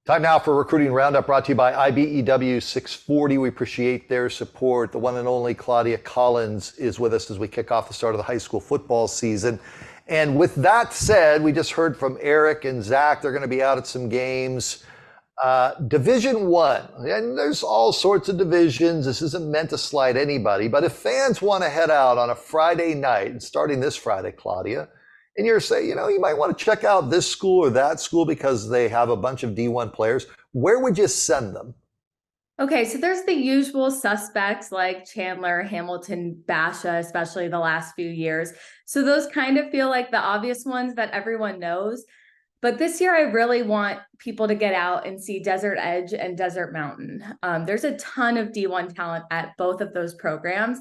Time now for Recruiting Roundup, brought to you by IBEW 640. We appreciate their support. The one and only Claudia Collins is with us as we kick off the start of the high school football season. And with that said, we just heard from Eric and Zach. They're going to be out at some games. Division One, and there's all sorts of divisions. This isn't meant to slight anybody, but if fans want to head out on a Friday night, starting this Friday, Claudia, and you're saying, you might want to check out this school or that school because they have a bunch of D1 players, where would you send them? Okay, so there's the usual suspects like Chandler, Hamilton, Basha, especially the last few years. So those kind of feel like the obvious ones that everyone knows. But this year, I really want people to get out and see Desert Edge and Desert Mountain. There's a ton of D1 talent at both of those programs.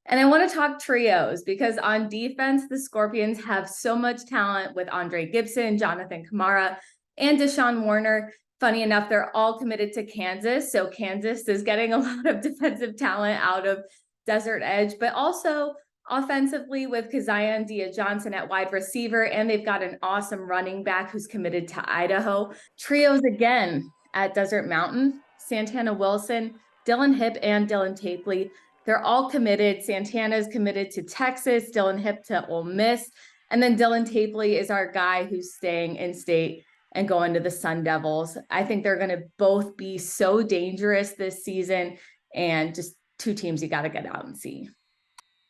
And I want to talk trios because on defense, the Scorpions have so much talent with Andre Gibson, Jonathan Kamara, and Deshaun Warner. Funny enough, they're all committed to Kansas. So Kansas is getting a lot of defensive talent out of Desert Edge, but also offensively with Keziah and Dia Johnson at wide receiver. And they've got an awesome running back who's committed to Idaho. Trios again at Desert Mountain, Santana Wilson, Dylan Hip, and Dylan Tapley. They're all committed. Santana's committed to Texas, Dylan Hip to Ole Miss. And then Dylan Tapley is our guy who's staying in state and going to the Sun Devils. I think they're going to both be so dangerous this season, and just two teams you got to get out and see.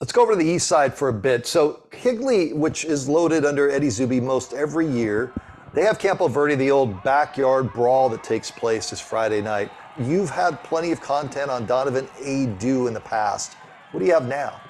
Let's go over to the east side for a bit. So Higley, which is loaded under Eddie Zuby most every year, they have Campo Verde, the old backyard brawl that takes place this Friday night. You've had plenty of content on Donovan Adu in the past. What do you have now?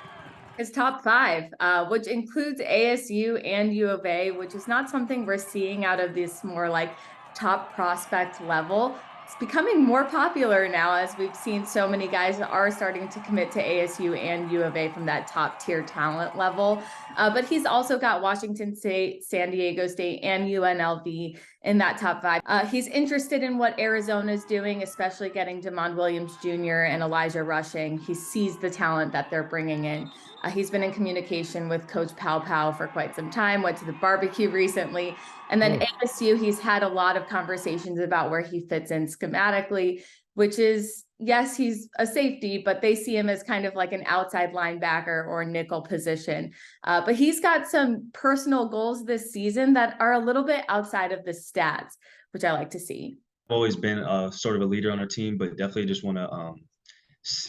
His top five, which includes ASU and U of A, which is not something we're seeing out of this more like top prospect level. It's becoming more popular now as we've seen so many guys that are starting to commit to ASU and U of A from that top tier talent level. But he's also got Washington State, San Diego State, and UNLV in that top five. He's interested in what Arizona's doing, especially getting Demond Williams Jr. and Elijah Rushing. He sees the talent that they're bringing in. He's been in communication with Coach Pow Pow for quite some time, went to the barbecue recently. And then ASU, he's had a lot of conversations about where he fits in schematically, which is, yes, he's a safety, but they see him as kind of like an outside linebacker or nickel position. But he's got some personal goals this season that are a little bit outside of the stats, which I like to see. I've always been sort of a leader on our team, but definitely just want to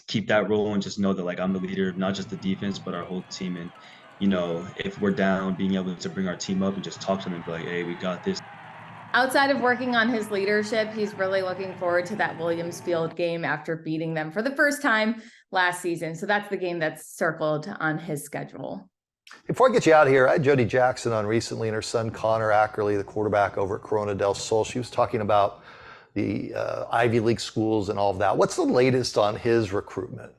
keep that role and just know that like I'm the leader of not just the defense, but our whole team. And, if we're down, being able to bring our team up and just talk to them and be like, hey, we got this. Outside of working on his leadership, he's really looking forward to that Williams Field game after beating them for the first time last season. So that's the game that's circled on his schedule. Before I get you out of here, I had Jody Jackson on recently and her son Connor Ackerley, the quarterback over at Corona del Sol. She was talking about the Ivy League schools and all of that. What's the latest on his recruitment?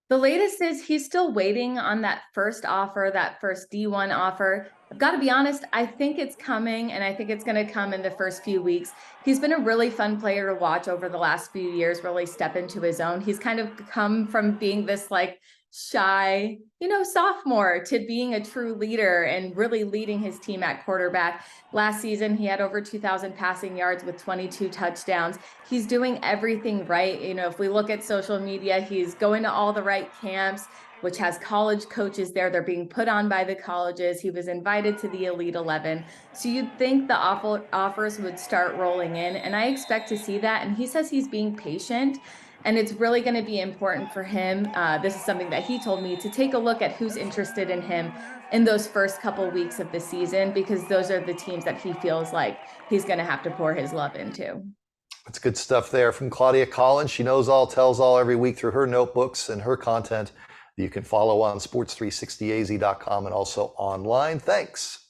The latest is he's still waiting on that first offer, that first D1 offer. I've got to be honest, I think it's coming, and I think it's going to come in the first few weeks. He's been a really fun player to watch over the last few years, really step into his own. He's kind of come from being this like shy, sophomore to being a true leader and really leading his team at quarterback. Last season, he had over 2,000 passing yards with 22 touchdowns. He's doing everything right. If we look at social media, he's going to all the right camps, which has college coaches there. They're being put on by the colleges. He was invited to the Elite 11. So you'd think the offers would start rolling in, and I expect to see that. And he says he's being patient. And it's really going to be important for him. This is something that he told me, to take a look at who's interested in him in those first couple weeks of the season, because those are the teams that he feels like he's going to have to pour his love into. That's good stuff there from Claudia Collins. She knows all, tells all every week through her notebooks and her content that you can follow on sports360az.com and also online. Thanks.